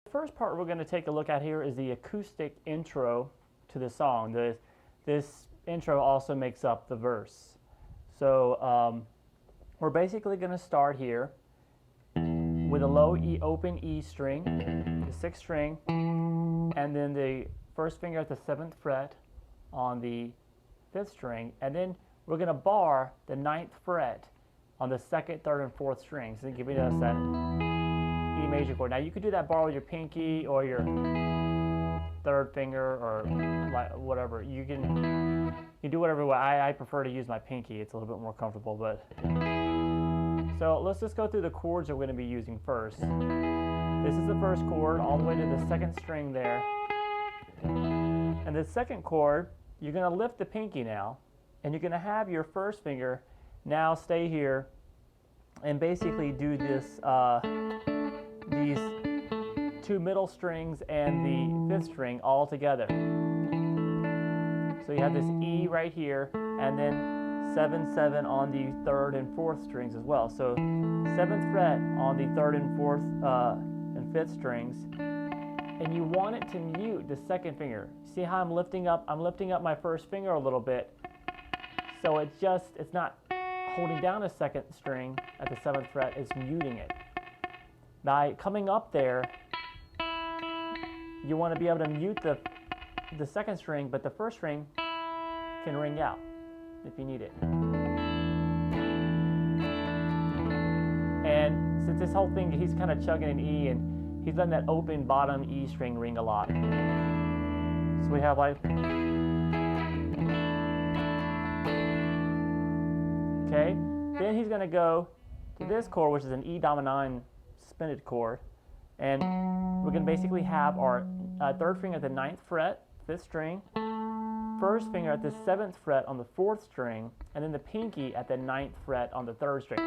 The first part we're going to take a look at here is the acoustic intro to the song. This intro also makes up the verse. So we're basically going to start here with a low E, open E string, the 6th string, and then the first finger at the 7th fret on the 5th string, and then we're going to bar the 9th fret on the 2nd, 3rd, and 4th strings, and giving us that E major chord. Now you could do that bar with your pinky or your 3rd finger or whatever. You can do whatever way. I prefer to use my pinky. It's a little bit more comfortable. But so let's just go through the chords that we're going to be using first. This is the first chord all the way to the 2nd string there. And the 2nd chord, you're going to lift the pinky now, and you're going to have your 1st finger now stay here and basically do this these 2 middle strings and the 5th string all together. So you have this E right here, and then 7, 7 on the 3rd and 4th strings as well. So 7th fret on the 3rd and 4th and 5th strings, and you want it to mute the 2nd finger. See how I'm lifting up my 1st finger a little bit, so it's not holding down a 2nd string at the 7th fret, it's muting it. By coming up there, you want to be able to mute the 2nd string, but the 1st string can ring out if you need it. And since this whole thing, he's kind of chugging an E, and he's letting that open bottom E string ring a lot. So we have like, okay, then he's going to go to this chord, which is an E dominant suspended chord, and we're going to basically have our 3rd finger at the 9th fret, 5th string, 1st finger at the 7th fret on the 4th string, and then the pinky at the 9th fret on the 3rd string.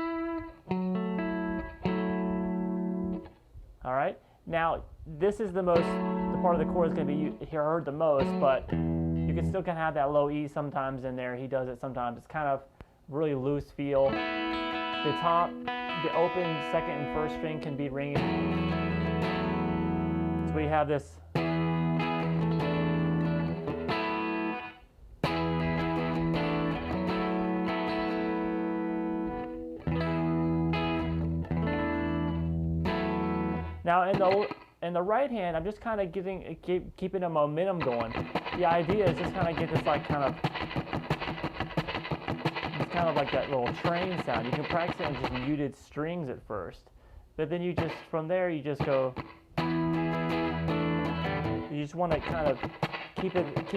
All right, now this is the part of the chord that's going to be heard the most, but you can still kind of have that low E sometimes in there. He does it sometimes. It's kind of really loose feel. The top, the open 2nd and 1st string can be ringing. So we have this. Now in the right hand, I'm just kind of keeping a momentum going. The idea is just kind of get this like kind of like that little train sound. You can practice it on just muted strings at first, but then you just, from there, you just go, you just want to kind of keep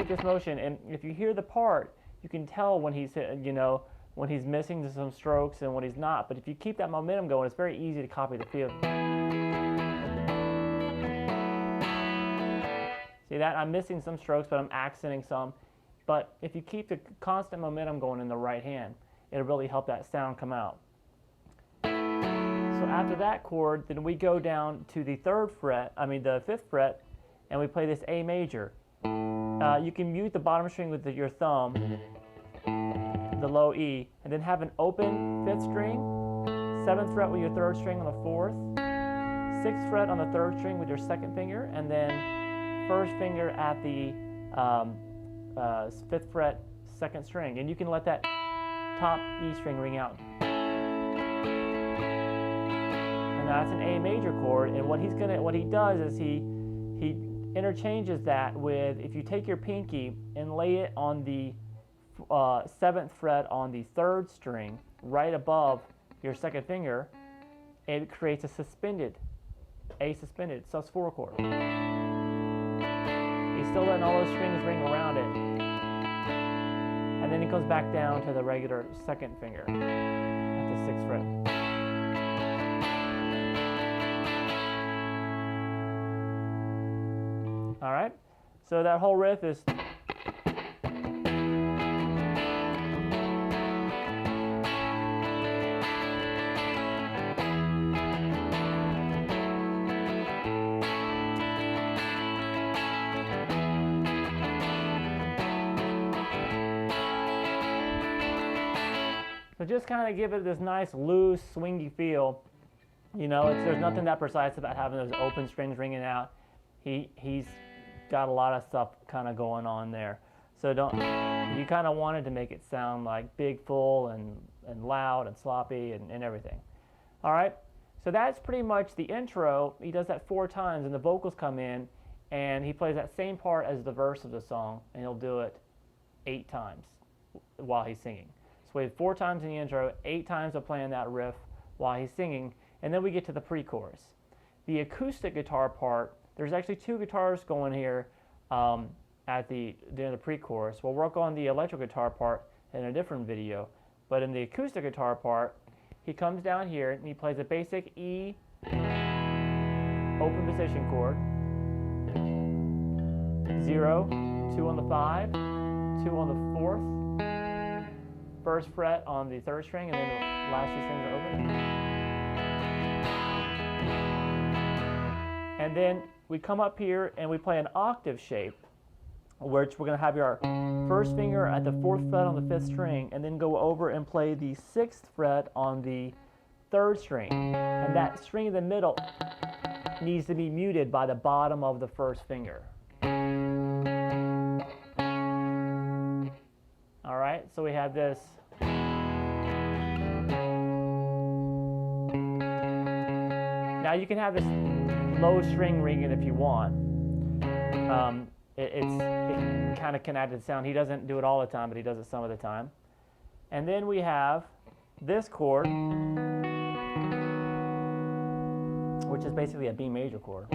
this motion. And if you hear the part, you can tell when he's, when he's missing some strokes and when he's not. But if you keep that momentum going, it's very easy to copy the feel. See that? I'm missing some strokes, but I'm accenting some. But if you keep the constant momentum going in the right hand, it'll really help that sound come out. So after that chord, then we go down to the 5th fret, and we play this A major. You can mute the bottom string with your thumb, the low E, and then have an open 5th string, 7th fret with your 3rd string on the 4th, 6th fret on the 3rd string with your 2nd finger, and then 1st finger at the 5th fret, 2nd string, and you can let that top E string ring out. And that's an A major chord, and what he does is he interchanges that with, if you take your pinky and lay it on the 7th fret on the 3rd string, right above your 2nd finger, it creates a suspended, A suspended, sus4 chord. He's still letting all those strings ring around it. And then it goes back down to the regular 2nd finger at the 6th fret. All right, so that whole riff is. So just kind of give it this nice loose swingy feel. You know, there's nothing that precise about having those open strings ringing out. He's got a lot of stuff kind of going on there. So you kind of wanted to make it sound like big, full, and loud, and sloppy, and everything. All right, so that's pretty much the intro. He does that 4 times, and the vocals come in, and he plays that same part as the verse of the song, and he'll do it 8 times while he's singing. So we have 4 times in the intro, 8 times of playing that riff while he's singing, and then we get to the pre-chorus. The acoustic guitar part, there's actually 2 guitars going here during the pre-chorus. We'll work on the electric guitar part in a different video, but in the acoustic guitar part, he comes down here and he plays a basic E open position chord, 0, 2 on the 5, 2 on the 4th, 1st fret on the 3rd string, and then the last 2 strings are open. And then we come up here and we play an octave shape, which we're going to have our 1st finger at the 4th fret on the 5th string, and then go over and play the 6th fret on the 3rd string. And that string in the middle needs to be muted by the bottom of the 1st finger. All right, so we have this. Now you can have this low string ringing if you want. It kind of can add to the sound. He doesn't do it all the time, but he does it some of the time. And then we have this chord, which is basically a B major chord.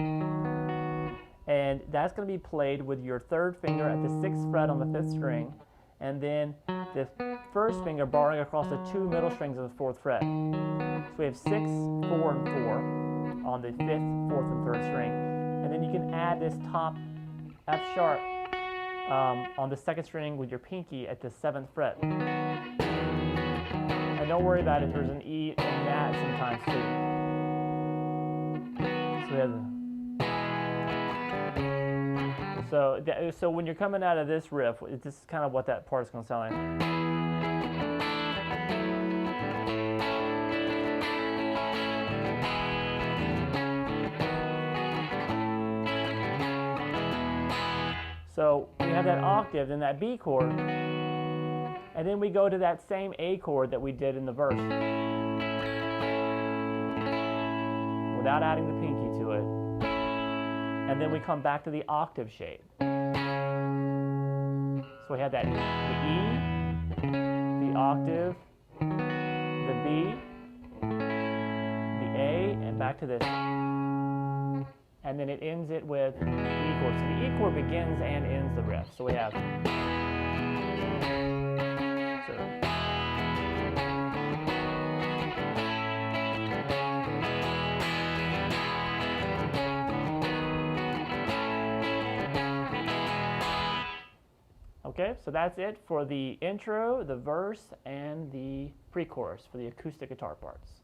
And that's going to be played with your 3rd finger at the 6th fret on the 5th string, and then the 1st finger barring across the 2 middle strings of the 4th fret. So we have 6, 4, and 4 on the 5th, 4th, and 3rd string. And then you can add this top F sharp on the 2nd string with your pinky at the 7th fret. And don't worry about it, there's an E in that sometimes too. So we have so when you're coming out of this riff, this is kind of what that part is going to sound like. So we have that octave, then that B chord, and then we go to that same A chord that we did in the verse, without adding the pinky to it. And then we come back to the octave shape. So we have that, the E, the octave, the B, the A, and back to this. And then it ends it with the E chord. So the E chord begins and ends the riff. So we have. Okay, so that's it for the intro, the verse, and the pre-chorus for the acoustic guitar parts.